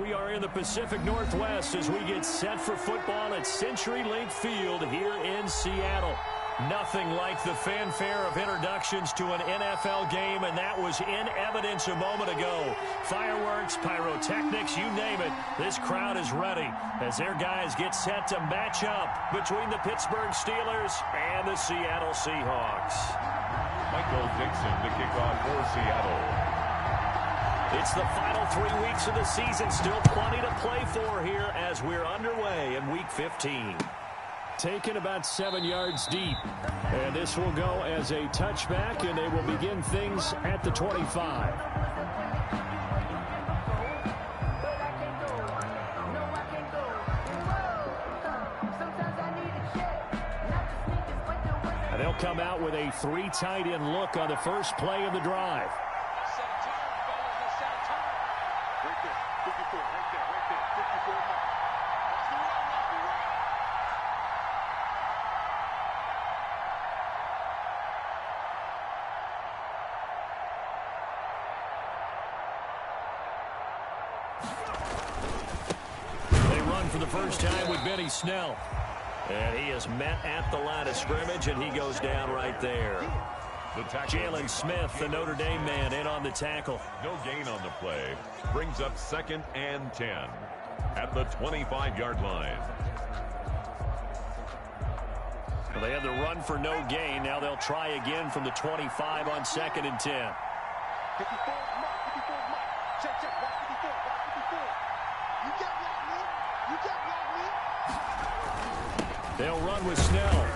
We are in the Pacific Northwest as we get set for football at CenturyLink Field here in Seattle. Nothing like the fanfare of introductions to an NFL game, and that was in evidence a moment ago. Fireworks, pyrotechnics, you name it. This crowd is ready as their guys get set to match up between the Pittsburgh Steelers and the Seattle Seahawks. Michael Dixon to kick off for Seattle. It's the final 3 weeks of the season. Still plenty to play for here as we're underway in Week 15. Taken about 7 yards deep. And this will go as a touchback, and they will begin things at the 25. And they'll come out with a 3 tight end look on the first play of the drive. For the first time with Benny Snell. And he is met at the line of scrimmage, and he goes down right there. Jalen Smith, the Notre Dame man, in on the tackle. No gain on the play. Brings up 2nd and 10 at the 25-yard line. Well, they had the run for no gain. Now they'll try again from the 25 on 2nd and 10. They'll run with Snell.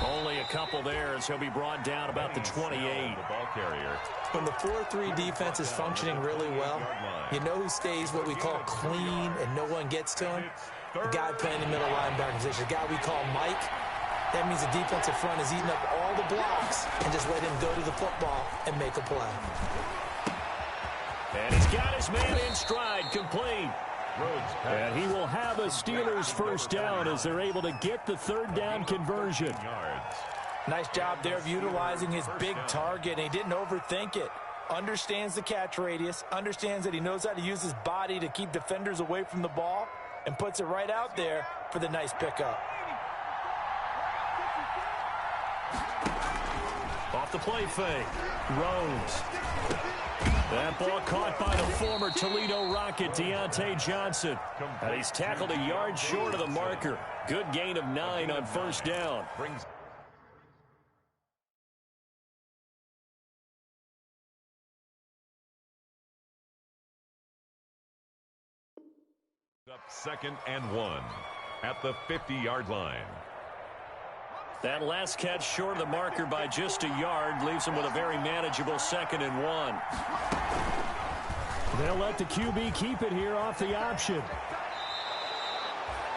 Only a couple there, as he'll be brought down about the 28. The ball carrier. When the 4-3 defense is functioning really well, you know who stays what we call clean and no one gets to him? The guy playing the middle linebacker position, the guy we call Mike. That means the defensive front is eating up all the blocks and just let him go to the football and make a play. And he's got his man in stride, complete. And he will have a Steelers first down as they're able to get the 3rd down conversion. Nice job there of utilizing his big target. And he didn't overthink it. Understands the catch radius. Understands that he knows how to use his body to keep defenders away from the ball. And puts it right out there for the nice pickup. Off the play fake. Rose. That ball caught by the former Toledo Rocket, Deontay Johnson. And he's tackled a yard short of the marker. Good gain of 9 on first down. Up 2nd and 1 at the 50-yard line. That last catch short of the marker by just a yard leaves him with a very manageable 2nd and 1. They'll let the QB keep it here off the option.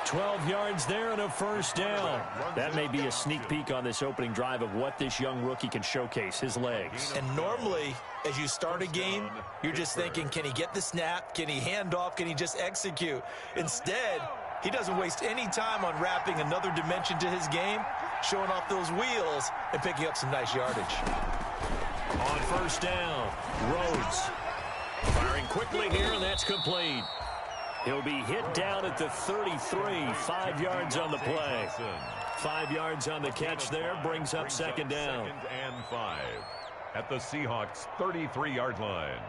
12 yards there and a first down. That may be a sneak peek on this opening drive of what this young rookie can showcase, his legs. And normally, as you start a game, you're just thinking, can he get the snap? Can he hand off? Can he just execute? Instead, he doesn't waste any time on wrapping another dimension to his game, showing off those wheels and picking up some nice yardage. On first down, Rhodes firing quickly here, and that's complete. He'll be hit down at the 33, 5 yards on the play. 5 yards on the catch there, brings up 2nd down. 2nd and 5 at the Seahawks 33-yard line.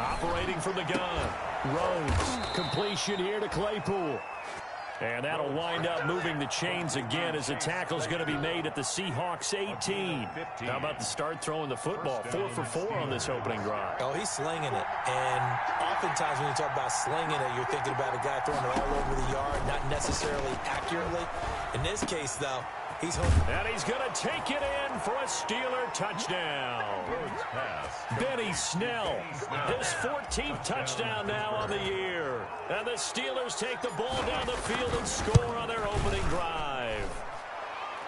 Operating from the gun. Rhodes. Completion here to Claypool. And that'll wind up moving the chains again as the tackle's going to be made at the Seahawks 18. How about the start throwing the football? 4 for 4 on this opening drive. Oh, he's slinging it. And oftentimes when you talk about slinging it, you're thinking about a guy throwing it all over the yard, not necessarily accurately. In this case, though, he's home. And he's going to take it in for a Steeler touchdown. Benny Snell, his 14th touchdown now on the year. And the Steelers take the ball down the field and score on their opening drive.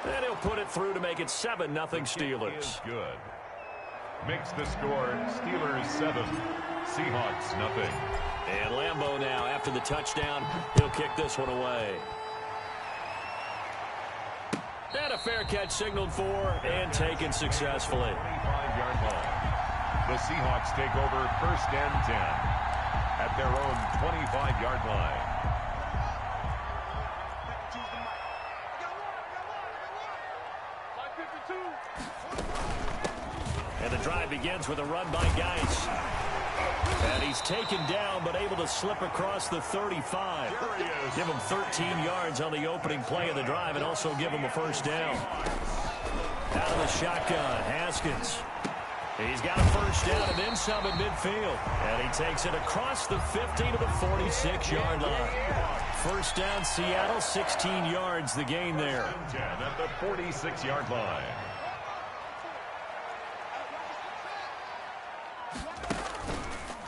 And he'll put it through to make it 7-0 Steelers. Good. Makes the score Steelers 7, Seahawks nothing. And Lambeau now after the touchdown, he'll kick this one away. And a fair catch signaled for and taken successfully. 25-yard line. The Seahawks take over 1st and 10 at their own 25-yard line. And the drive begins with a run by Geis. And he's taken down, but able to slip across the 35. Give him 13 yards on the opening play of the drive and also give him a first down. Out of the shotgun, Haskins. He's got a first down and then some at midfield. And he takes it across the 50 to the 46-yard line. First down, Seattle, 16 yards the gain there. 10 at the 46-yard line.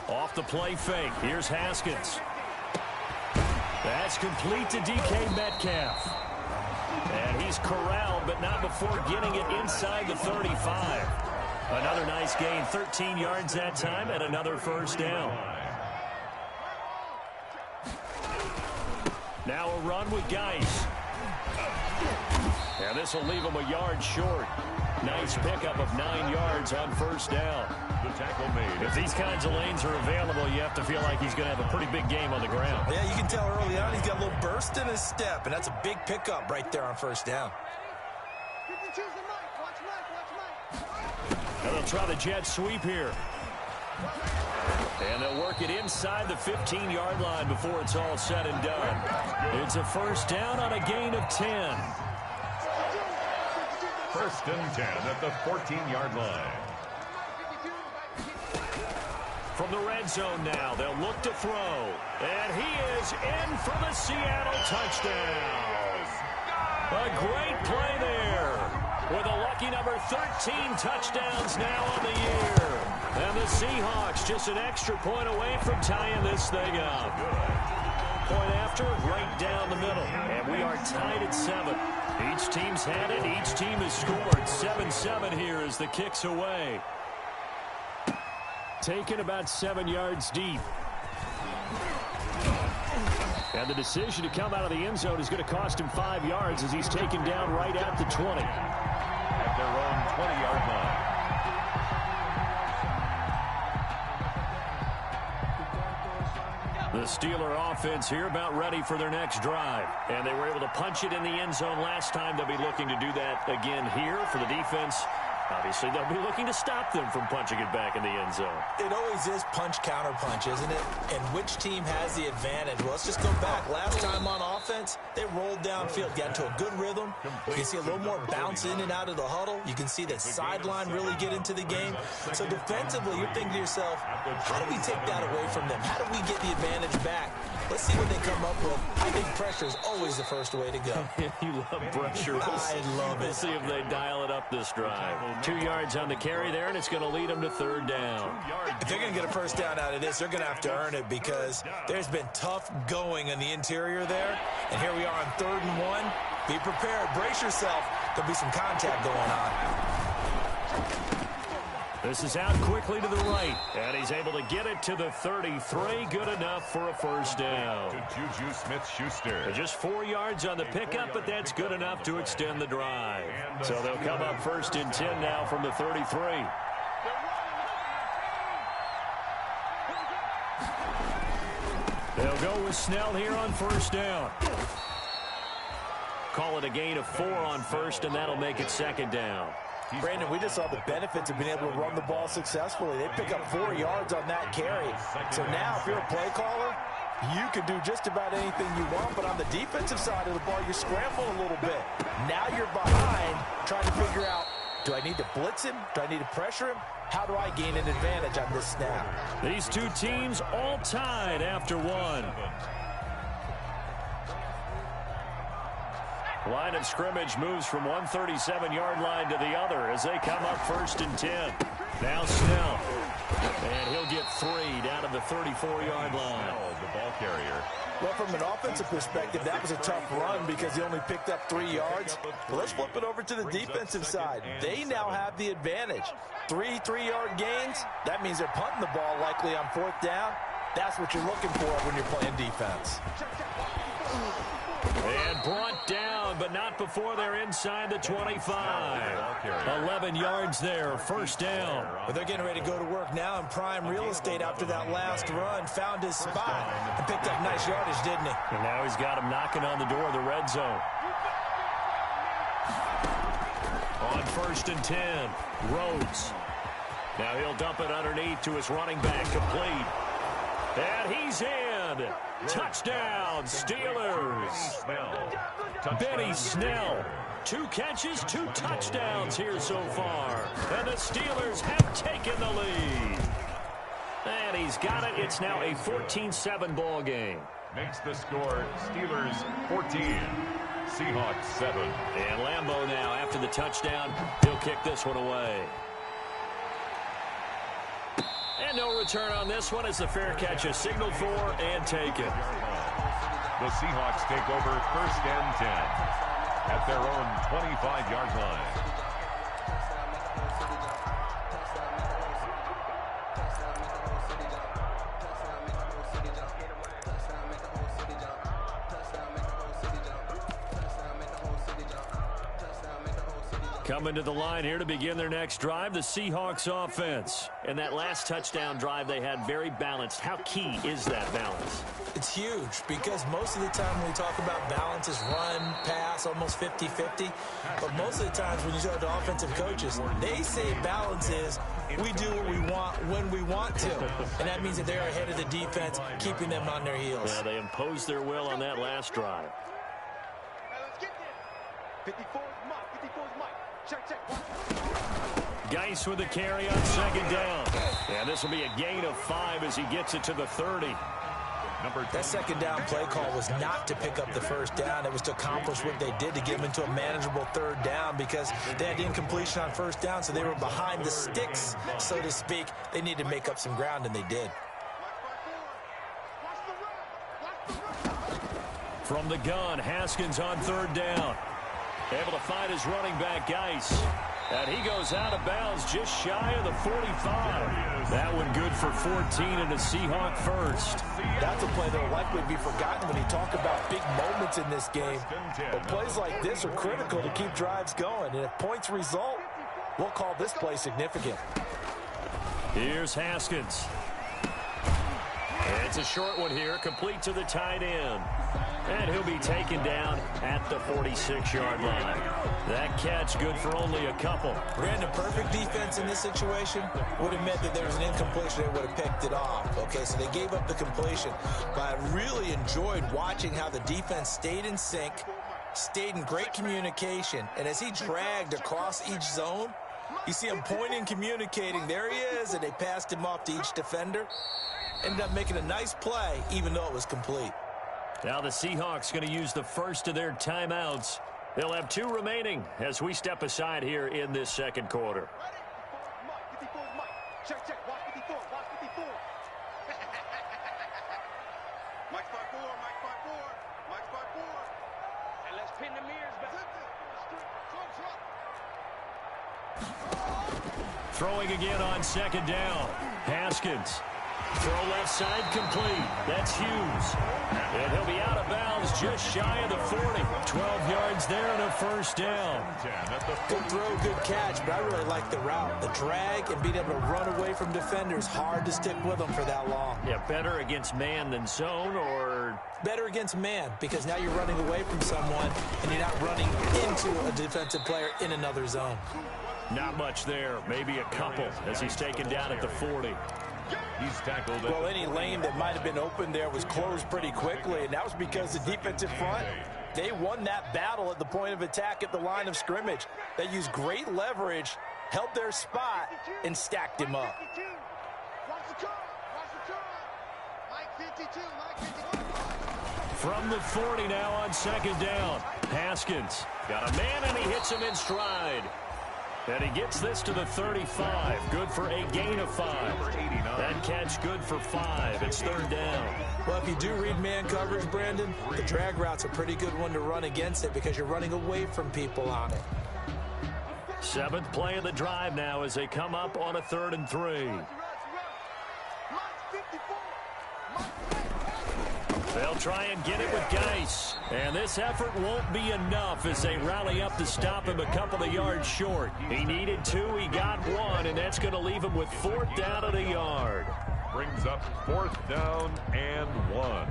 Off the play fake. Here's Haskins. That's complete to DK Metcalf. And he's corralled, but not before getting it inside the 35. Another nice gain, 13 yards that time, and another first down. Now a run with Geis. And this will leave him a yard short. Nice pickup of 9 yards on first down. The tackle made. If these kinds of lanes are available, you have to feel like he's going to have a pretty big game on the ground. Yeah, you can tell early on he's got a little burst in his step, and that's a big pickup right there on first down. And they'll try the jet sweep here. And they'll work it inside the 15-yard line before it's all said and done. It's a first down on a gain of 10. 1st and 10 at the 14-yard line. From the red zone now, they'll look to throw. And he is in for the Seattle touchdown. A great play there. With a lucky number 13 touchdowns now on the year. And the Seahawks just an extra point away from tying this thing up. Point after, right down the middle. And we are tied at 7. Each team's had it. Each team has scored. 7-7 here as the kick's away. Taken about 7 yards deep. And the decision to come out of the end zone is going to cost him 5 yards as he's taken down right at the 20. At their own 20-yard line. The Steeler offense here about ready for their next drive. And they were able to punch it in the end zone last time. They'll be looking to do that again here for the defense. Obviously, they'll be looking to stop them from punching it back in the end zone. It always is punch-counter-punch, isn't it? And which team has the advantage? Well, let's just go back. Last time on offense, they rolled downfield, got into a good rhythm. You can see a little more bounce in and out of the huddle. You can see the sideline really get into the game. So defensively, you're thinking to yourself, how do we take that away from them? How do we get the advantage back? Let's see what they come up with. I think pressure is always the first way to go. You love pressure. I love it. We'll see if they dial it up this drive. 2 yards on the carry there, and it's going to lead them to third down. If they're going to get a first down out of this, they're going to have to earn it because there's been tough going in the interior there. And here we are on 3rd and 1. Be prepared. Brace yourself. There'll be some contact going on. This is out quickly to the right, and he's able to get it to the 33. Good enough for a first down. To Juju Smith-Schuster. Just 4 yards on the pickup, but that's good enough to extend the drive. So they'll come up 1st and 10 now from the 33. They'll go with Snell here on first down. Call it a gain of 4 on first, and that'll make it 2nd down. Brandon, we just saw the benefits of being able to run the ball successfully. They pick up 4 yards on that carry. So now, if you're a play caller, you can do just about anything you want. But on the defensive side of the ball, you're scrambling a little bit. Now you're behind, trying to figure out, do I need to blitz him? Do I need to pressure him? How do I gain an advantage on this snap? These two teams all tied after 1. Line of scrimmage moves from one 37-yard line to the other as they come up 1st and 10. Now Snell. And he'll get 3 down to the 34-yard line. The ball carrier. Well, from an offensive perspective, that was a tough run because he only picked up 3 yards. But let's flip it over to the defensive side. They now have the advantage. 3 3-yard gains. That means they're punting the ball likely on 4th down. That's what you're looking for when you're playing defense. And brought down but not before they're inside the 25. 11 yards there, first down. Well, they're getting ready to go to work now in prime real estate after that last run. Found his spot and picked up nice yardage, didn't he? And now he's got him knocking on the door of the red zone. On 1st and 10, Rhodes. Now he'll dump it underneath to his running back, complete. And he's in. Touchdown, Steelers. Benny Snell. 2 catches, 2 touchdowns here so far. And the Steelers have taken the lead. And he's got it. It's now a 14-7 ball game. Makes the score Steelers 14, Seahawks 7. And Lambeau now, after the touchdown, he'll kick this one away. And no return on this one as the fair catch is signaled for and taken. The Seahawks take over 1st and 10 at their own 25-yard line. Coming to the line here to begin their next drive, the Seahawks offense. And that last touchdown drive they had very balanced. How key is that balance? It's huge because most of the time when we talk about balance is run, pass, almost 50-50. But most of the times when you talk to offensive coaches, they say balance is we do what we want when we want to. And that means that they're ahead of the defense, keeping them on their heels. Yeah, they imposed their will on that last drive. Geis with the carry on 2nd down. And this will be a gain of 5 as he gets it to the 30. That 2nd down play call was not to pick up the 1st down. It was to accomplish what they did to get them into a manageable 3rd down because they had incompletion on 1st down, so they were behind the sticks, so to speak. They needed to make up some ground, and they did. From the gun, Haskins on 3rd down. Able to find his running back, Geis. And he goes out of bounds just shy of the 45. That one good for 14 and a Seahawk first. That's a play that will likely be forgotten when you talk about big moments in this game. But plays like this are critical to keep drives going. And if points result, we'll call this play significant. Here's Haskins. It's a short one here, complete to the tight end. And he'll be taken down at the 46-yard line. That catch good for only a couple. Brandon, perfect defense in this situation would have meant that there was an incompletion. They would have picked it off. Okay, so they gave up the completion. But I really enjoyed watching how the defense stayed in sync, stayed in great communication. And as he dragged across each zone, you see him pointing, communicating. There he is, and they passed him off to each defender. Ended up making a nice play, even though it was complete. Now the Seahawks going to use the first of their timeouts. They'll have 2 remaining as we step aside here in this 2nd quarter. Throwing again on 2nd down. Haskins. Throw left side complete. That's Hughes. And he'll be out of bounds just shy of the 40. 12 yards there and a 1st down. Good throw, good catch, but I really like the route. The drag and being able to run away from defenders. Hard to stick with them for that long. Yeah, better against man than zone, or? Better against man, because now you're running away from someone and you're not running into a defensive player in another zone. Not much there. Maybe a couple as he's taken down at the 40. He's tackled. Well, any lane that might have been open there was closed pretty quickly, and that was because the defensive front, they won that battle at the point of attack at the line of scrimmage. They used great leverage, held their spot, and stacked him up. From the 40 now on 2nd down. Haskins got a man, and he hits him in stride. And he gets this to the 35. Good for a gain of 5. That catch good for 5. It's 3rd down. Well, if you do read man coverage, Brandon, the drag route's a pretty good one to run against it because you're running away from people on it. 7th play of the drive now as they come up on a 3rd and 3. They'll try and get it with Geis. And this effort won't be enough as they rally up to stop him a couple of yards short. He needed 2, he got 1, and that's going to leave him with 4th down at a yard. Brings up 4th down and 1.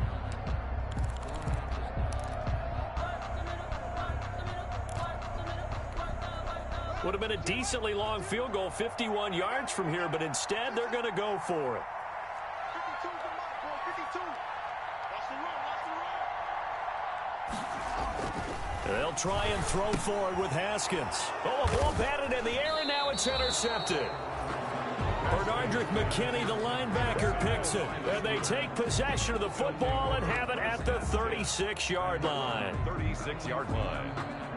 Would have been a decently long field goal, 51 yards from here, but instead they're going to go for it. They'll try and throw forward with Haskins. Oh, a ball batted in the air, and now it's intercepted. Bernardrick McKinney, the linebacker, picks it. And they take possession of the football and have it at the 36-yard line. 36-yard line.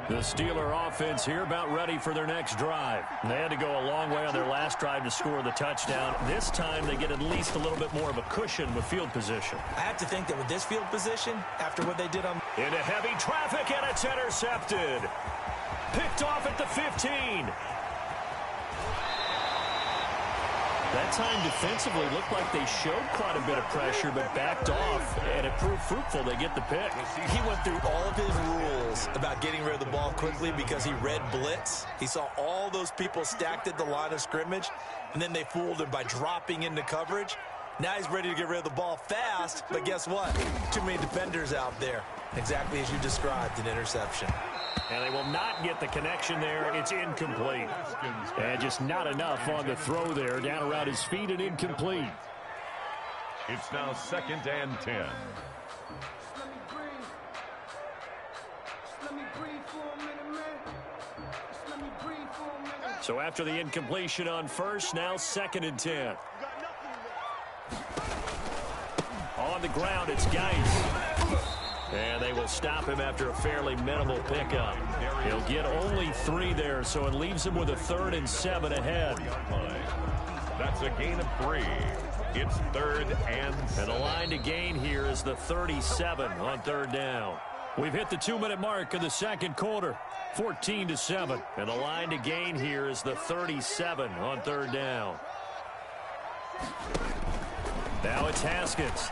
The Steeler offense here about ready for their next drive. They had to go a long way on their last drive to score the touchdown. This time they get at least a little bit more of a cushion with field position. I have to think that with this field position, after what they did on... Into heavy traffic, and it's intercepted. Picked off at the 15. That time defensively looked like they showed quite a bit of pressure but backed off, and it proved fruitful. They get the pick. He went through all of his rules about getting rid of the ball quickly because he read blitz. He saw all those people stacked at the line of scrimmage, and then they fooled him by dropping into coverage. Now he's ready to get rid of the ball fast, but guess what? Too many defenders out there. Exactly as you described, an interception. And they will not get the connection there. It's incomplete. And just not enough on the throw there. Down around his feet and incomplete. It's now 2nd and 10. So after the incompletion on first, now 2nd and 10. On the ground, it's Geis. And they will stop him after a fairly minimal pickup. He'll get only 3 there, so it leaves him with a 3rd and 7 ahead. That's a gain of 3. It's 3rd and 7. And the line to gain here is the 37 on 3rd down. We've hit the 2-minute mark of the second quarter. 14-7. And the line to gain here is the 37 on 3rd down. Now it's Haskins.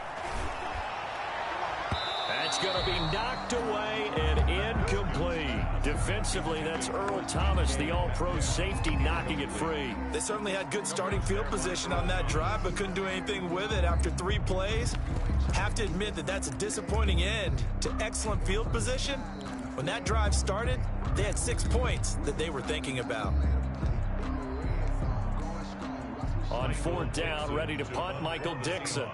That's going to be knocked away and incomplete. Defensively, that's Earl Thomas, the all-pro safety, knocking it free. They certainly had good starting field position on that drive, but couldn't do anything with it after 3 plays. Have to admit that that's a disappointing end to excellent field position. When that drive started, they had 6 points that they were thinking about. On 4th down, ready to punt, Michael Dixon.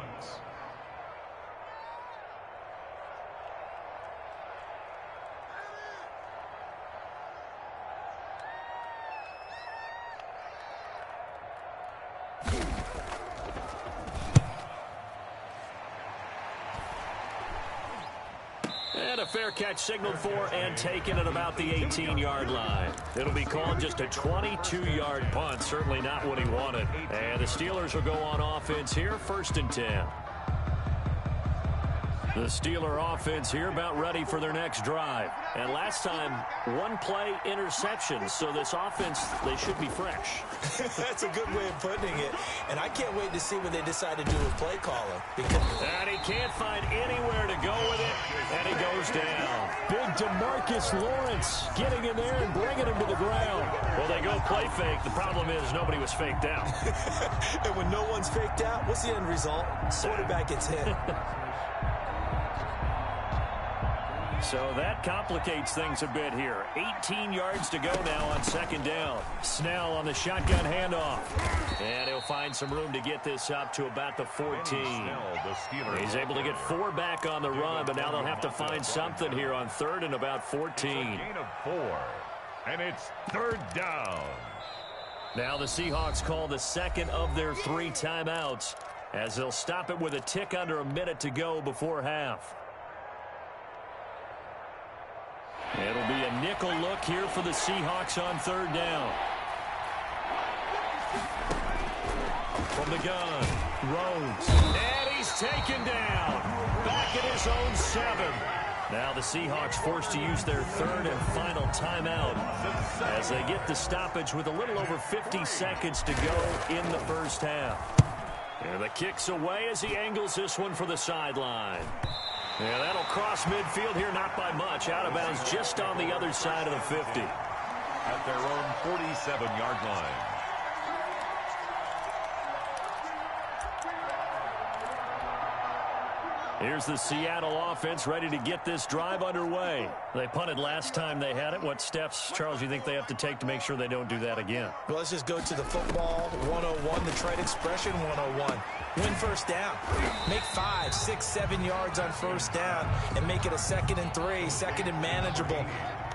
And a fair catch signaled for and taken at about the 18-yard line. It'll be called just a 22-yard punt. Certainly not what he wanted. And the Steelers will go on offense here, 1st and 10. The Steeler offense here about ready for their next drive. And last time, 1-play interception. So this offense, they should be fresh. That's a good way of putting it. And I can't wait to see what they decide to do with play calling. And he can't find anywhere to go with it. And he goes down. Big DeMarcus Lawrence getting in there and bringing him to the ground. Well, they go play fake. The problem is nobody was faked out. And when no one's faked out, what's the end result? Quarterback gets hit. So that complicates things a bit here. 18 yards to go now on 2nd down. Snell on the shotgun handoff. And he'll find some room to get this up to about the 14. He's able to get 4 back on the run, but now they'll have to find something here on 3rd and about 14. Gain of 4. And it's 3rd down. Now the Seahawks call the 2nd of their 3 timeouts as they'll stop it with a tick under a minute to go before half. It'll be a nickel look here for the Seahawks on 3rd down. From the gun, Rhodes. And he's taken down. Back at his own 7. Now the Seahawks forced to use their 3rd and final timeout as they get the stoppage with a little over 50 seconds to go in the first half. And the kick's away as he angles this one for the sideline. Yeah, that'll cross midfield here, not by much. Out of bounds just on the other side of the 50. At their own 47-yard line. Here's the Seattle offense ready to get this drive underway. They punted last time they had it. What steps, Charles, you think they have to take to make sure they don't do that again? Well, let's just go to the football 101, the trade expression 101. Win first down. Make 5, 6, 7 yards on first down and make it a 2nd and 3, 2nd and manageable.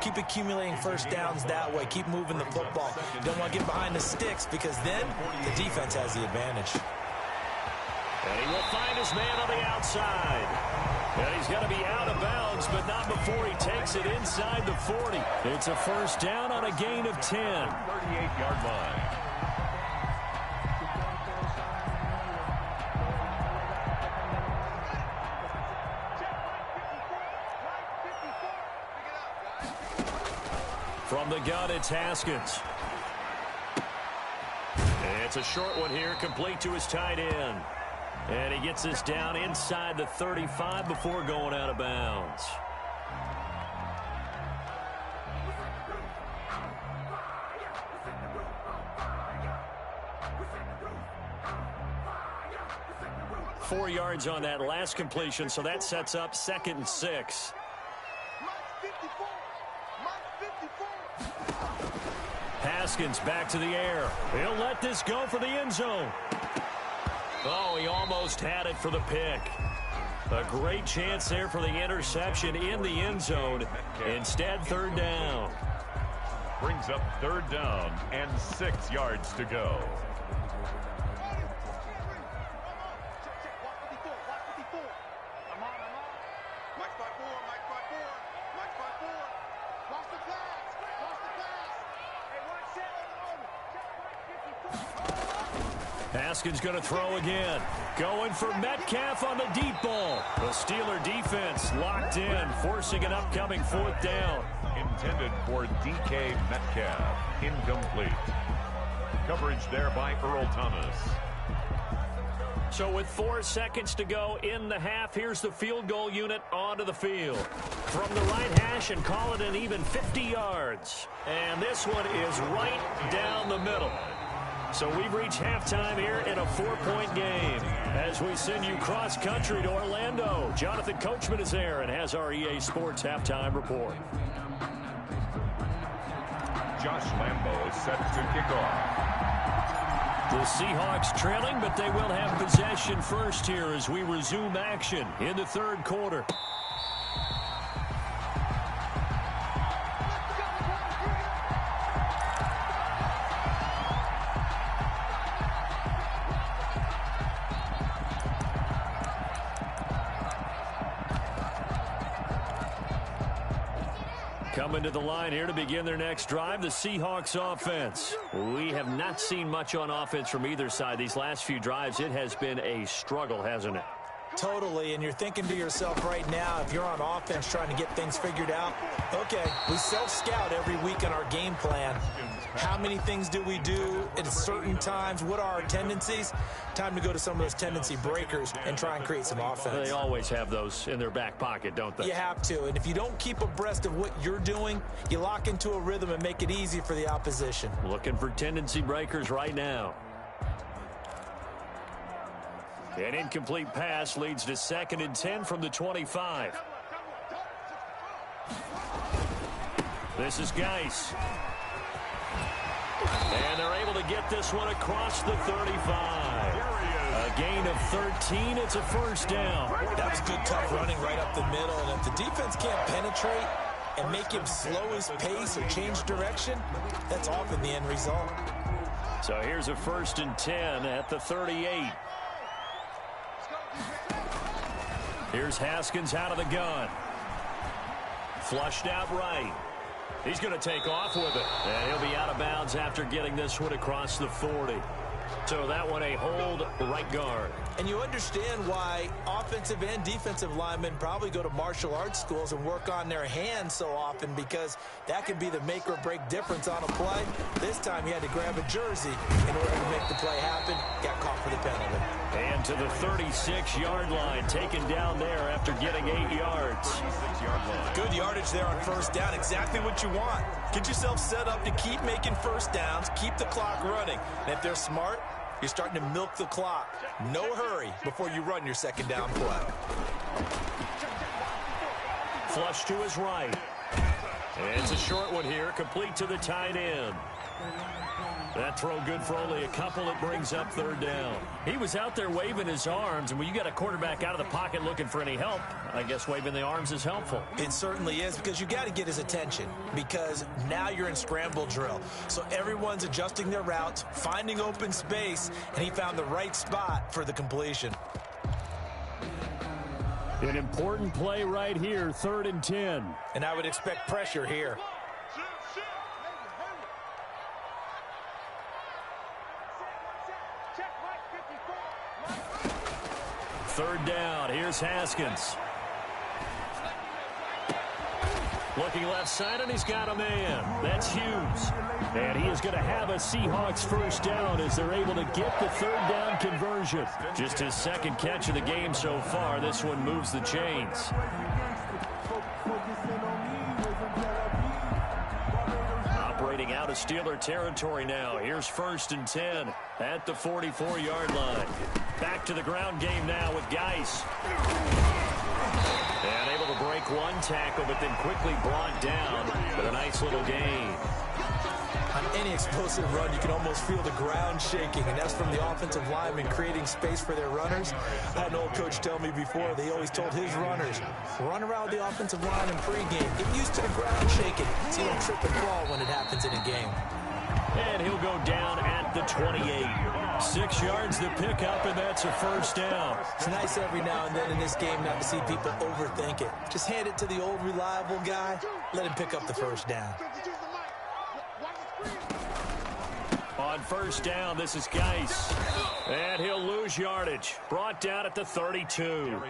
Keep accumulating first downs that way. Keep moving the football. You don't want to get behind the sticks because then the defense has the advantage. And he will find his man on the outside. And he's going to be out of bounds, but not before he takes it inside the 40. It's a first down on a gain of 10. 38-yard line. From the gun, it's Haskins. It's a short one here, complete to his tight end. And he gets this down inside the 35 before going out of bounds. Four yards on that last completion, so that sets up 2nd and 6. Haskins back to the air. He'll let this go for the end zone. Oh, he almost had it for the pick. A great chance there for the interception in the end zone. Instead, 3rd down. Brings up 3rd down and 6 yards to go. Haskins going to throw again. Going for Metcalf on the deep ball. The Steeler defense locked in, forcing an upcoming 4th down. Intended for DK Metcalf. Incomplete. Coverage there by Earl Thomas. So with 4 seconds to go in the half, here's the field goal unit onto the field. From the right hash and call it an even 50 yards. And this one is right down the middle. So we've reached halftime here in a 4-point game. As we send you cross-country to Orlando, Jonathan Coachman is there and has our EA Sports halftime report. Josh Lambo is set to kick off. The Seahawks trailing, but they will have possession first here as we resume action in the 3rd quarter. Coming to the line here to begin their next drive, the Seahawks offense. We have not seen much on offense from either side. These last few drives, it has been a struggle, hasn't it? Totally, and you're thinking to yourself right now, if you're on offense trying to get things figured out, okay, we self-scout every week in our game plan. How many things do we do at certain times? What are our tendencies? Time to go to some of those tendency breakers and try and create some offense. They always have those in their back pocket, don't they? You have to, and if you don't keep abreast of what you're doing, you lock into a rhythm and make it easy for the opposition. Looking for tendency breakers right now. An incomplete pass leads to 2nd and 10 from the 25. This is Geis. And they're able to get this one across the 35. A gain of 13. It's a first down. That was good, tough running right up the middle. And if the defense can't penetrate and make him slow his pace or change direction, that's often the end result. So here's a 1st and 10 at the 38. Here's Haskins out of the gun. Flushed out right. He's going to take off with it. And he'll be out of bounds after getting this one across the 40. So that one a hold right guard. And you understand why offensive and defensive linemen probably go to martial arts schools and work on their hands so often, because that could be the make or break difference on a play. This time he had to grab a jersey in order to make the play happen. Got caught for the penalty. And to the 36-yard line, taken down there after getting 8 yards. Good yardage there on first down. Exactly what you want. Get yourself set up to keep making first downs, keep the clock running. And if they're smart, you're starting to milk the clock. No hurry before you run your second down play. Flush to his right. And it's a short one here, complete to the tight end. That throw good for only a couple. It brings up third down. He was out there waving his arms, and when you got a quarterback out of the pocket looking for any help, I guess waving the arms is helpful. It certainly is, because you got to get his attention, because now you're in scramble drill. So everyone's adjusting their routes, finding open space, and he found the right spot for the completion. An important play right here, 3rd and 10. And I would expect pressure here. Third down. Here's Haskins. Looking left side, and he's got a man. That's Hughes. And he is going to have a Seahawks first down as they're able to get the third down conversion. Just his second catch of the game so far. This one moves the chains. Operating out of Steeler territory now. Here's 1st and 10 at the 44-yard line. Back to the ground game now with Geis. And able to break one tackle, but then quickly brought down with a nice little gain. On any explosive run, you can almost feel the ground shaking, and that's from the offensive linemen creating space for their runners. I had an old coach tell me before, they always told his runners, run around the offensive line in pregame. Get used to the ground shaking so you don't trip and fall when it happens in a game. And he'll go down at the 28. 6 yards to pick up, and that's a first down. It's nice every now and then in this game not to see people overthink it. Just hand it to the old reliable guy. Let him pick up the first down. On first down, this is Geis. And he'll lose yardage. Brought down at the 32.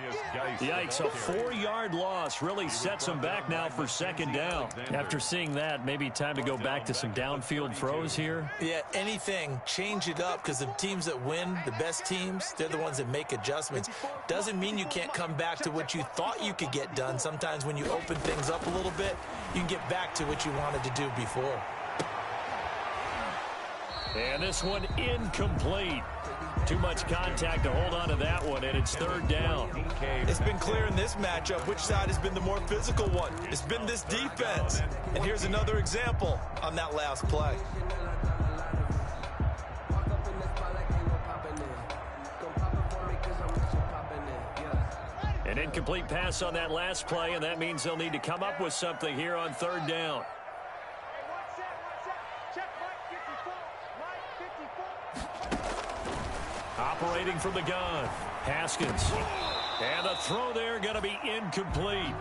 Yikes, a 4-yard loss really sets him back now for second down. After seeing that, maybe time to go back to some downfield throws here. Yeah, anything, change it up, because the teams that win, the best teams, they're the ones that make adjustments. Doesn't mean you can't come back to what you thought you could get done. Sometimes when you open things up a little bit, you can get back to what you wanted to do before. And this one incomplete. Too much contact to hold on to that one, and it's third down. It's been clear in this matchup which side has been the more physical one. It's been this defense. And here's another example on that last play. An incomplete pass on that last play, and that means they'll need to come up with something here on third down. Operating from the gun, Haskins. And the throw there going to be incomplete.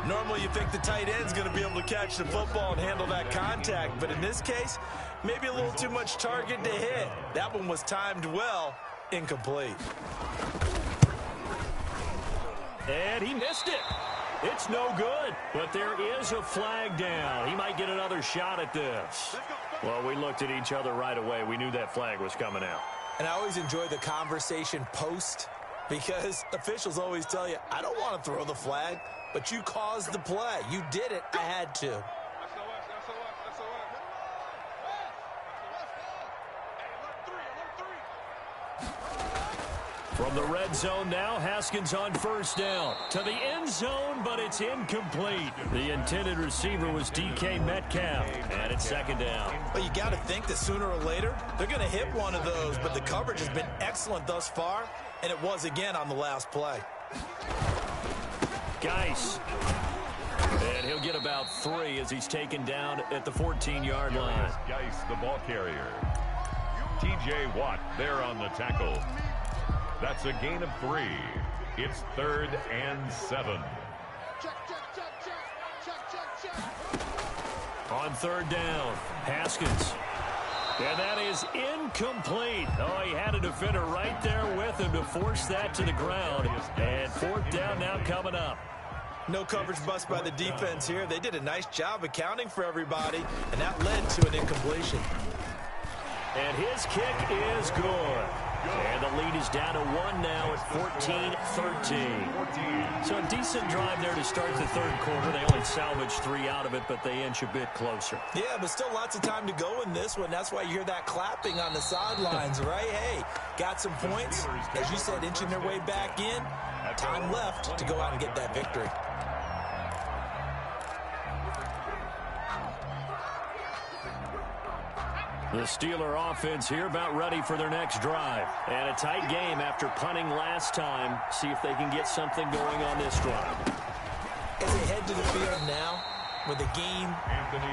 Normally you think the tight end's going to be able to catch the football and handle that contact, but in this case, maybe a little too much target to hit. That one was timed well, incomplete. And he missed it. It's no good, but there is a flag down. He might get another shot at this. Well, we looked at each other right away. We knew that flag was coming out. And I always enjoy the conversation post, because officials always tell you, I don't want to throw the flag, but you caused the play. You did it. I had to. From the red zone now, Haskins on first down. To the end zone, but it's incomplete. The intended receiver was DK Metcalf, and it's second down. Well, you got to think that sooner or later, they're going to hit one of those, but the coverage has been excellent thus far, and it was again on the last play. Geis. And he'll get about 3 as he's taken down at the 14-yard line. Geis, the ball carrier. T.J. Watt there on the tackle. That's a gain of 3. It's 3rd and 7. On third down, Haskins. And that is incomplete. Oh, he had a defender right there with him to force that to the ground. And fourth down now coming up. No coverage bust by the defense here. They did a nice job accounting for everybody, and that led to an incompletion. And his kick is good. And the lead is down to 1 now at 14-13. So a decent drive there to start the third quarter. They only salvaged 3 out of it, but they inch a bit closer. Yeah, but still lots of time to go in this one. That's why you hear that clapping on the sidelines, right? Hey, got some points. As you said, inching their way back in. Time left to go out and get that victory. The Steeler offense here about ready for their next drive. And a tight game after punting last time. See if they can get something going on this drive. As they head to the field now, with the game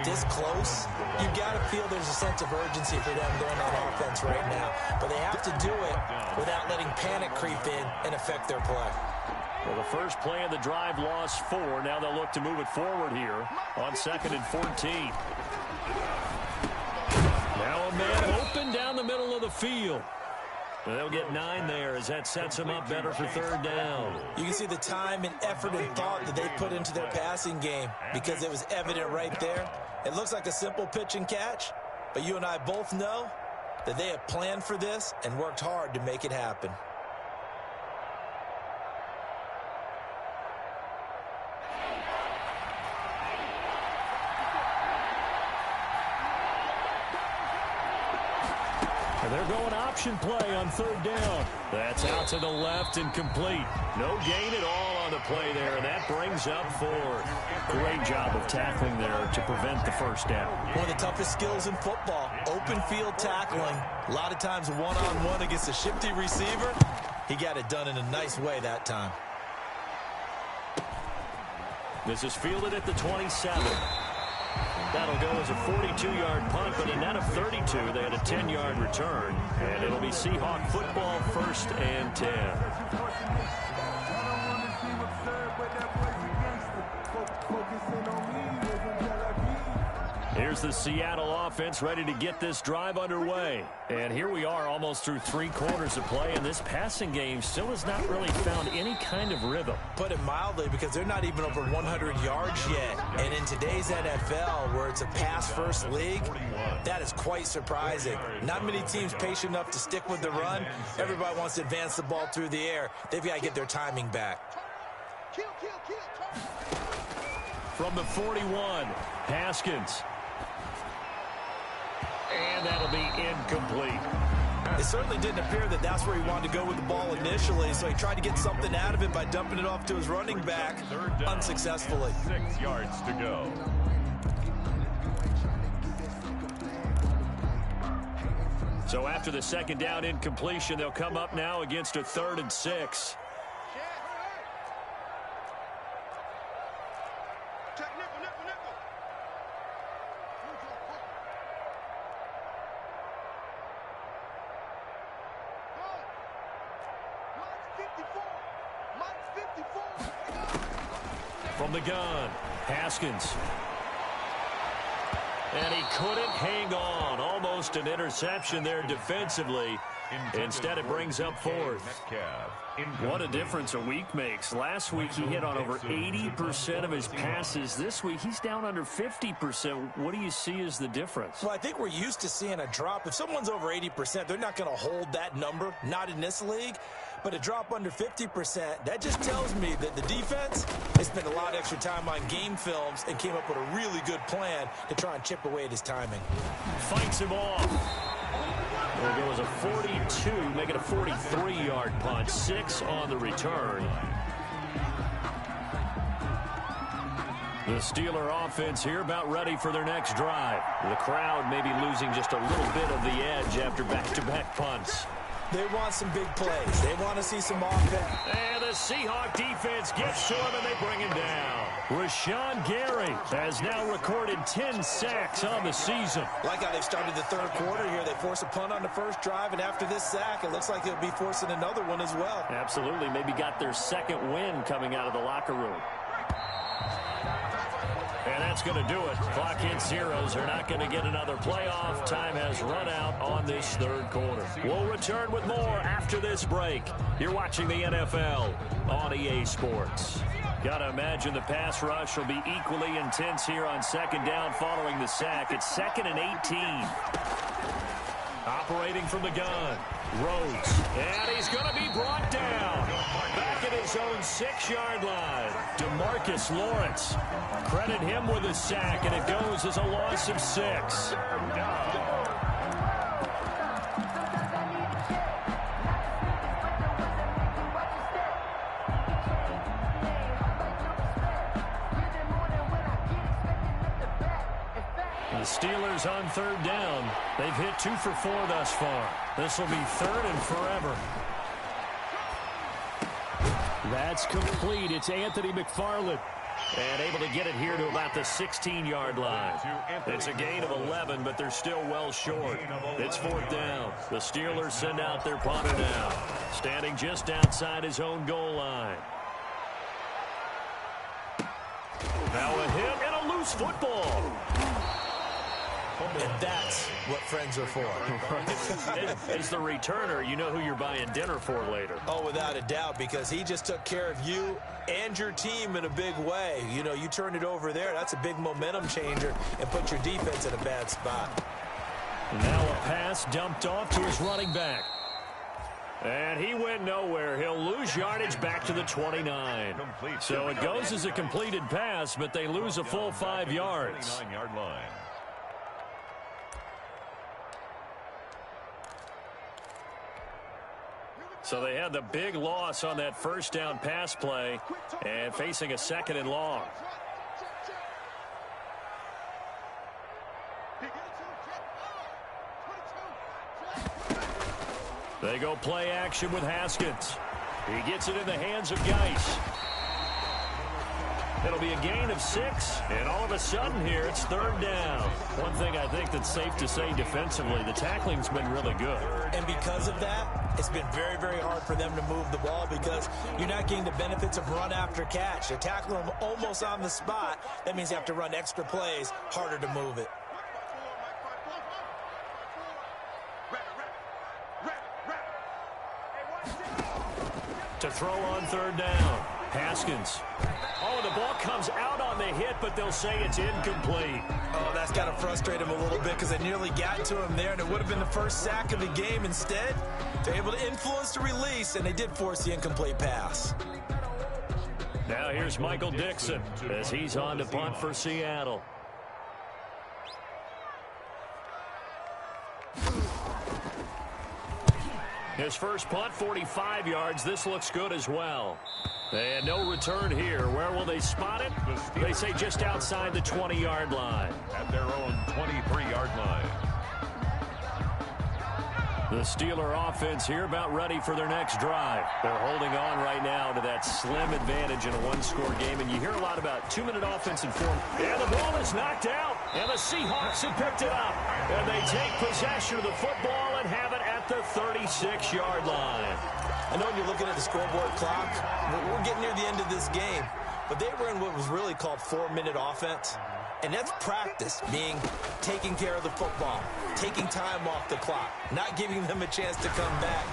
this close, you've got to feel there's a sense of urgency for them going on offense right now. But they have to do it without letting panic creep in and affect their play. Well, the first play of the drive lost 4. Now they'll look to move it forward here on 2nd and 14. Now a man open down the middle of the field. They'll get 9 there as that sets them up better for third down. You can see the time and effort and thought that they put into their passing game because it was evident right there. It looks like a simple pitch and catch, but you and I both know that they have planned for this and worked hard to make it happen. They're going option play on third down. That's out to the left and complete. No gain at all on the play there, and that brings up 4. Great job of tackling there to prevent the first down. One of the toughest skills in football, open field tackling. A lot of times one-on-one against a shifty receiver. He got it done in a nice way that time. This is fielded at the 27. That'll go as a 42-yard punt, but a net of 32. They had a 10-yard return, and it'll be Seahawk football, 1st and 10. Here's the Seattle offense ready to get this drive underway. And here we are almost through 3 quarters of play, and this passing game still has not really found any kind of rhythm. Put it mildly, because they're not even over 100 yards yet. And in today's NFL, where it's a pass-first league, that is quite surprising. Not many teams patient enough to stick with the run. Everybody wants to advance the ball through the air. They've got to get their timing back. From the 41, Haskins. And that'll be incomplete. It certainly didn't appear that that's where he wanted to go with the ball initially, so he tried to get something out of it by dumping it off to his running back unsuccessfully. 6 yards to go. So after the second down incompletion, they'll come up now against a 3rd and 6. From the gun, Haskins. And he couldn't hang on. Almost an interception there defensively. Instead, it brings up 4th. What a difference a week makes. Last week, he hit on over 80% of his passes. This week, he's down under 50%. What do you see as the difference? Well, I think we're used to seeing a drop. If someone's over 80%, they're not going to hold that number. Not in this league. But a drop under 50%, that just tells me that the defense has spent a lot of extra time on game films and came up with a really good plan to try and chip away at his timing. Fights him off. There goes a 42, make it a 43-yard punt. 6 on the return. The Steeler offense here about ready for their next drive. The crowd may be losing just a little bit of the edge after back-to-back punts. They want some big plays. They want to see some offense. And the Seahawk defense gets to him, and they bring him down. Rashawn Gary has now recorded 10 sacks on the season. Like how they started the third quarter here. They force a punt on the first drive, and after this sack, it looks like they'll be forcing another one as well. Absolutely. Maybe got their second win coming out of the locker room. And And that's going to do it. Clock hits zeros. They're not going to get another playoff. Time has run out on this third quarter. We'll return with more after this break. You're watching the NFL on EA Sports. Got to imagine the pass rush will be equally intense here on second down following the sack. It's 2nd and 18. Operating from the gun. Rhodes. And he's going to be brought down. Back at his own 6-yard line. DeMarcus Lawrence. Credit him with a sack, and it goes as a loss of 6. The Steelers on third down. They've hit 2 for 4 thus far. This will be 3rd and forever. That's complete. It's Anthony McFarland. And able to get it here to about the 16-yard line. It's a gain of 11, but they're still well short. It's 4th down. The Steelers send out their punter now. Standing just outside his own goal line. Now a hit and a loose football. And that's what friends are for. As the returner, you know who you're buying dinner for later. Oh, without a doubt, because he just took care of you and your team in a big way. You know, you turned it over there. That's a big momentum changer and put your defense in a bad spot. Now a pass dumped off to his running back. And he went nowhere. He'll lose yardage back to the 29. So it goes as a completed pass, but they lose a full 5 yards. So they had the big loss on that first down pass play and facing a 2nd and long. They go play action with Haskins. He gets it in the hands of Geis. It'll be a gain of 6, and all of a sudden here it's 3rd down. One thing I think that's safe to say defensively, the tackling's been really good. And because of that, it's been very, very hard for them to move the ball because you're not getting the benefits of run after catch. They're tackling them almost on the spot. That means you have to run extra plays, harder to move it. To throw on 3rd down, Haskins. Oh, the ball comes out on the hit, but they'll say it's incomplete. Oh, that's got to frustrate him a little bit because they nearly got to him there, and it would have been the first sack of the game. Instead, they're able to influence the release, and they did force the incomplete pass. Now here's Michael Dixon as he's on to punt for Seattle. His first punt, 45 yards. This looks good as well. And no return here. Where will they spot it? They say just outside the 20-yard line. At their own 23-yard line. The Steeler offense here about ready for their next drive. They're holding on right now to that slim advantage in a one-score game. And you hear a lot about 2-minute offensive form. And the ball is knocked out. And the Seahawks have picked it up. And they take possession of the football and have it at the 36-yard line. I know when you're looking at the scoreboard clock, we're getting near the end of this game. But they were in what was really called 4-minute offense. And that's practice, being taking care of the football, taking time off the clock, not giving them a chance to come back.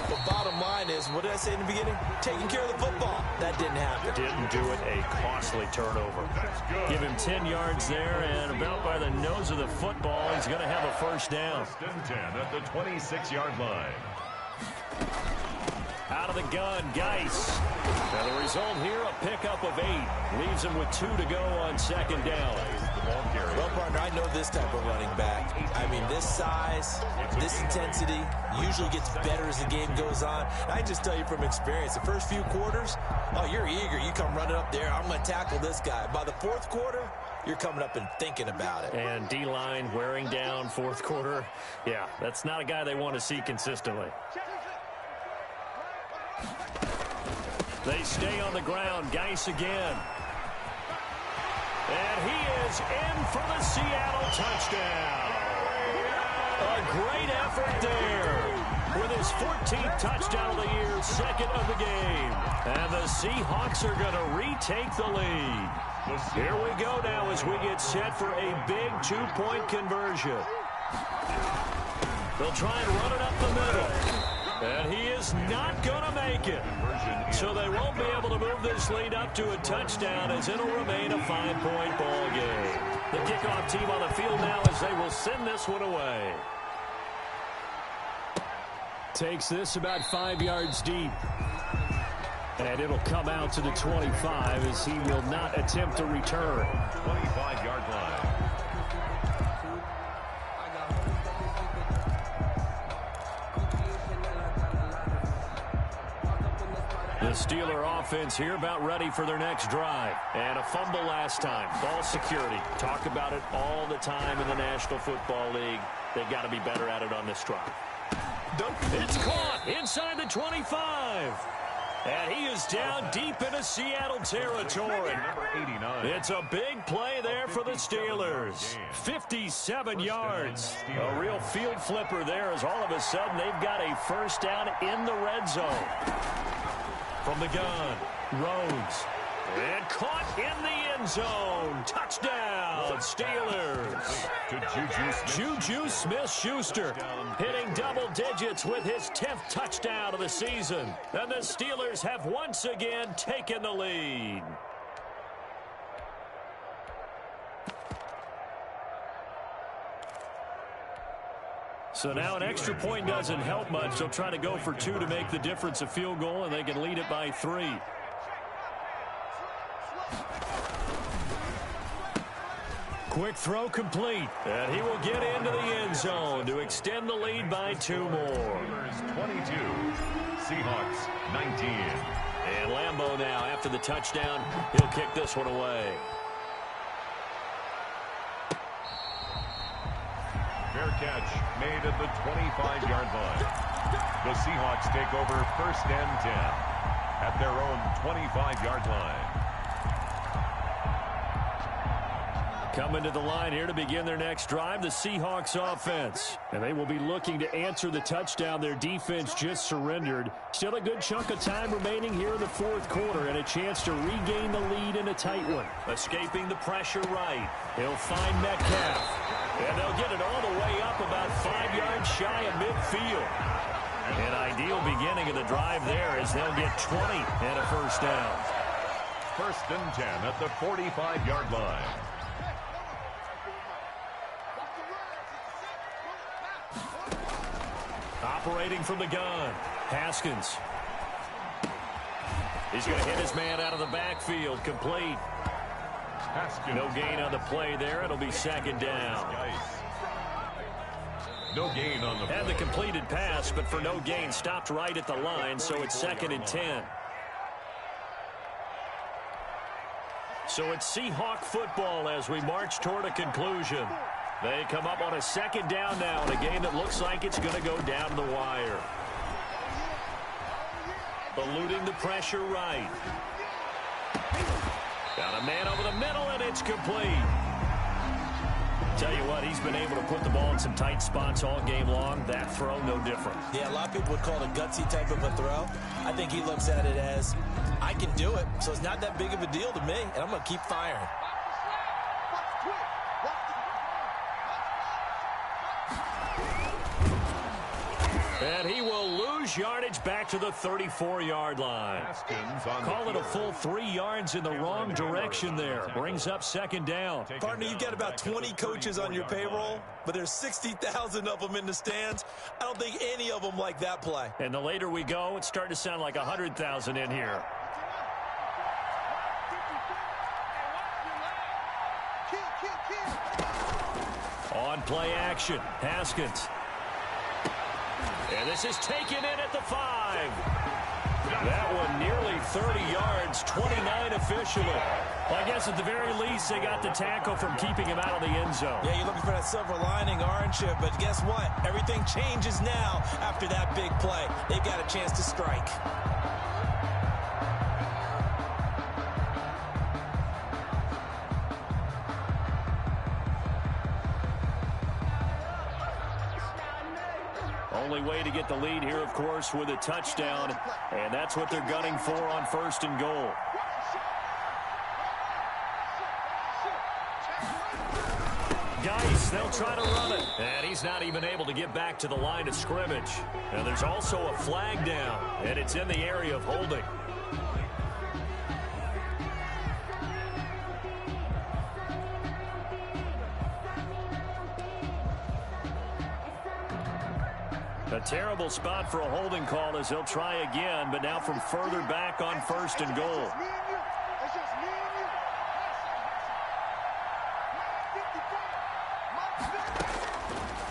But bottom line is, what did I say in the beginning? Taking care of the football. That didn't happen. Didn't do it. A costly turnover. Give him 10 yards there, and about by the nose of the football, he's going to have a first down. 1st and 10 at the 26-yard line. Out of the gun, Geis. And the result here, a pickup of 8. Leaves him with 2 to go on 2nd down. Well, partner, I know this type of running back. I mean, this size, this intensity usually gets better as the game goes on. And I just tell you from experience, the first few quarters, oh, you're eager. You come running up there, I'm going to tackle this guy. By the 4th quarter, you're coming up and thinking about it. And D-line wearing down 4th quarter. Yeah, that's not a guy they want to see consistently. They stay on the ground. Geis again. And he is in for the Seattle touchdown. A great effort there. With his 14th touchdown of the year, second of the game. And the Seahawks are going to retake the lead. Here we go now as we get set for a big two-point conversion. They'll try and run it up the middle. And he is not going to make it. So they won't be able to move this lead up to a touchdown as it'll remain a 5-point ball game. The kickoff team on the field now as they will send this one away. Takes this about 5 yards deep. And it'll come out to the 25 as he will not attempt to return. 25-yard line. The Steeler offense here about ready for their next drive. And a fumble last time. Ball security. Talk about it all the time in the National Football League. They've got to be better at it on this drive. It's caught inside the 25. And he is down deep into Seattle territory. It's a big play there for the Steelers. 57 yards. A real field flipper there as all of a sudden they've got a first down in the red zone. From the gun, Rhodes. And caught in the end zone. Touchdown, Steelers. Juju Smith-Schuster hitting double digits with his 10th touchdown of the season. And the Steelers have once again taken the lead. So now an extra point doesn't help much. They'll try to go for 2 to make the difference a field goal, and they can lead it by 3. Quick throw complete. And he will get into the end zone to extend the lead by 2 more. 22, Seahawks 19. And Lambeau now, after the touchdown, he'll kick this one away. Fair catch made at the 25-yard line. The Seahawks take over first and 10 at their own 25-yard line. Coming to the line here to begin their next drive, the Seahawks offense. And they will be looking to answer the touchdown their defense just surrendered. Still a good chunk of time remaining here in the fourth quarter and a chance to regain the lead in a tight one. Escaping the pressure right. He'll find Metcalf. And they'll get it all the way up about 5 yards shy of midfield. An ideal beginning of the drive there as they'll get 20 and a first down. First and 10 at the 45-yard line. Operating from the gun, Haskins. He's going to hit his man out of the backfield, complete. Haskins. No gain on the play there. It'll be second down. No gain on the play. Had the completed pass, but for no gain, stopped right at the line, so it's second and 10. So it's Seahawk football as we march toward a conclusion. They come up on a second down now in a game that looks like it's going to go down to the wire. Eluding the pressure right. Got a man over the middle, and it's complete. Tell you what, he's been able to put the ball in some tight spots all game long. That throw, no different. Yeah, a lot of people would call it a gutsy type of a throw. I think he looks at it as, I can do it, so it's not that big of a deal to me, and I'm going to keep firing. And he will lose yardage back to the 34-yard line. Call it a full 3 yards in the wrong direction there. Brings up second down. Partner, you've got about 20 coaches on your payroll, but there's 60,000 of them in the stands. I don't think any of them like that play. And the later we go, it's starting to sound like 100,000 in here. On play action, Haskins. And this is taken in at the 5. That one nearly 30 yards, 29 officially. Well, I guess at the very least, they got the tackle from keeping him out of the end zone. Yeah, you're looking for that silver lining, aren't you? But guess what? Everything changes now after that big play. They've got a chance to strike. Only way to get the lead here, of course, with a touchdown, and that's what they're gunning for on 1st and goal. Geis, they'll try to run it, and he's not even able to get back to the line of scrimmage. And there's also a flag down, and it's in the area of holding. A terrible spot for a holding call as they'll try again, but now from further back on 1st and goal.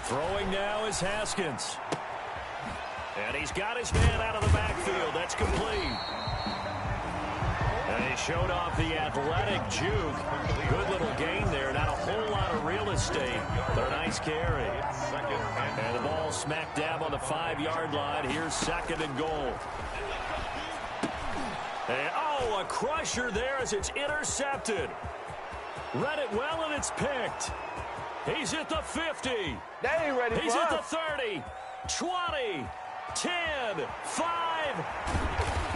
Throwing now is Haskins. And he's got his man out of the backfield. That's complete. And he showed off the athletic juke. Good little gain there. Not a whole lot of real estate, but a nice carry. And the ball smack dab on the 5-yard line. Here's 2nd and goal. And, oh, a crusher there as it's intercepted. Read it well, and it's picked. He's at the 50. They ain't ready for He's at the us. 30, 20, 10, 5.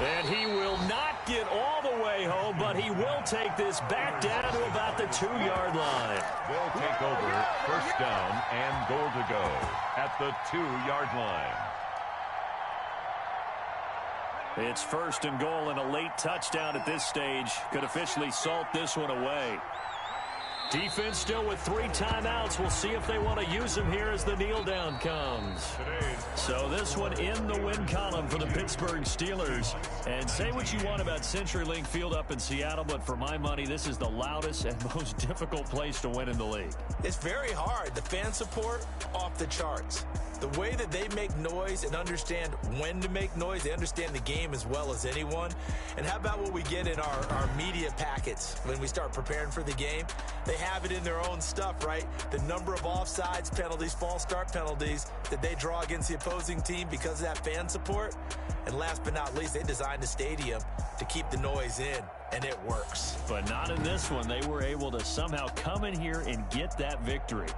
And he will not get all the way home, but he will take this back down to about the 2-yard line. Will take over 1st down and goal to go at the 2-yard line. It's 1st and goal, and a late touchdown at this stage could officially salt this one away. Defense still with 3 timeouts. We'll see if they want to use them here as the kneel down comes. So this one in the win column for the Pittsburgh Steelers. And say what you want about CenturyLink Field up in Seattle, but for my money, this is the loudest and most difficult place to win in the league. It's very hard. The fan support, off the charts. The way that they make noise and understand when to make noise, they understand the game as well as anyone. And how about what we get in our media packets when we start preparing for the game? They have it in their own stuff, right? The number of offsides penalties, false start penalties that they draw against the opposing team because of that fan support. And last but not least, they designed the stadium to keep the noise in, and it works. But not in this one. They were able to somehow come in here and get that victory.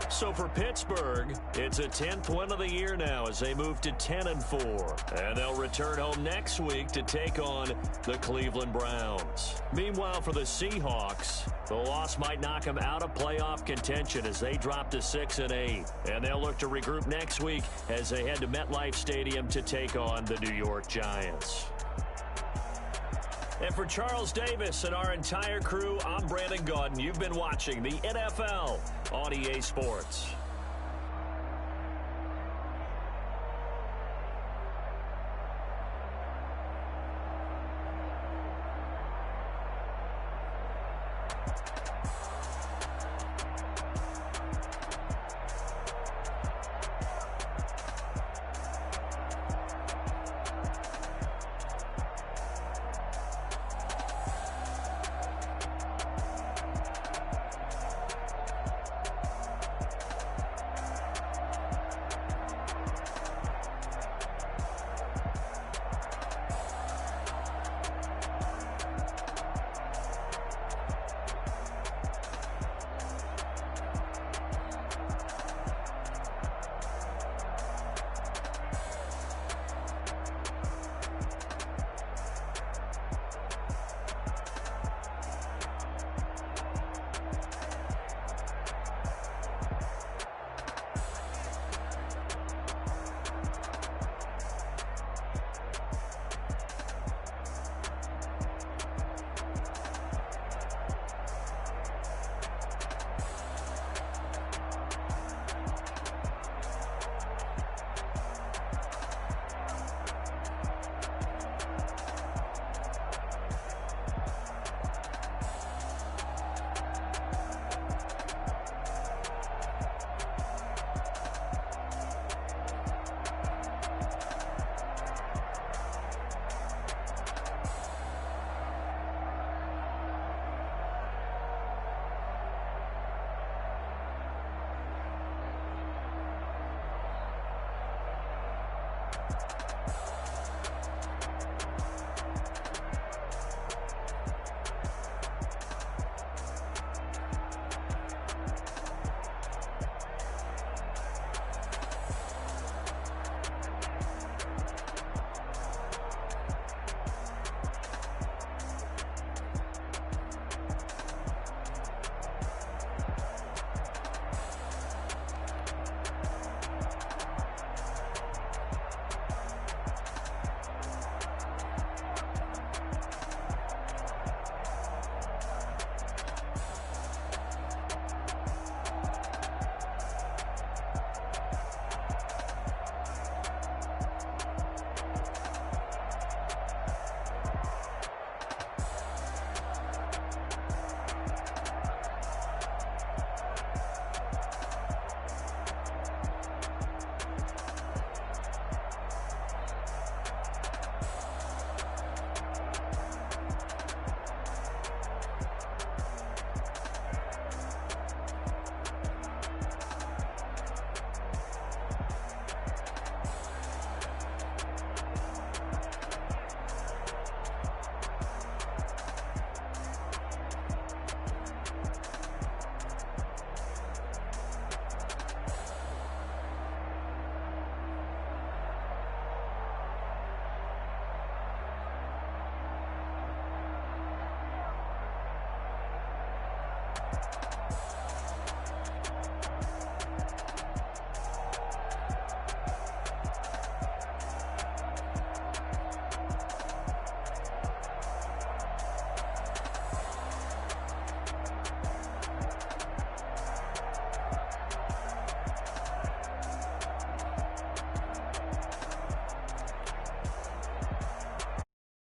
So for Pittsburgh, it's a 10th win of the year now as they move to 10-4. And they'll return home next week to take on the Cleveland Browns. Meanwhile, for the Seahawks, the loss might knock them out of playoff contention as they drop to 6-8. And they'll look to regroup next week as they head to MetLife Stadium to take on the New York Giants. And for Charles Davis and our entire crew, I'm Brandon Gaudin. You've been watching the NFL on EA Sports.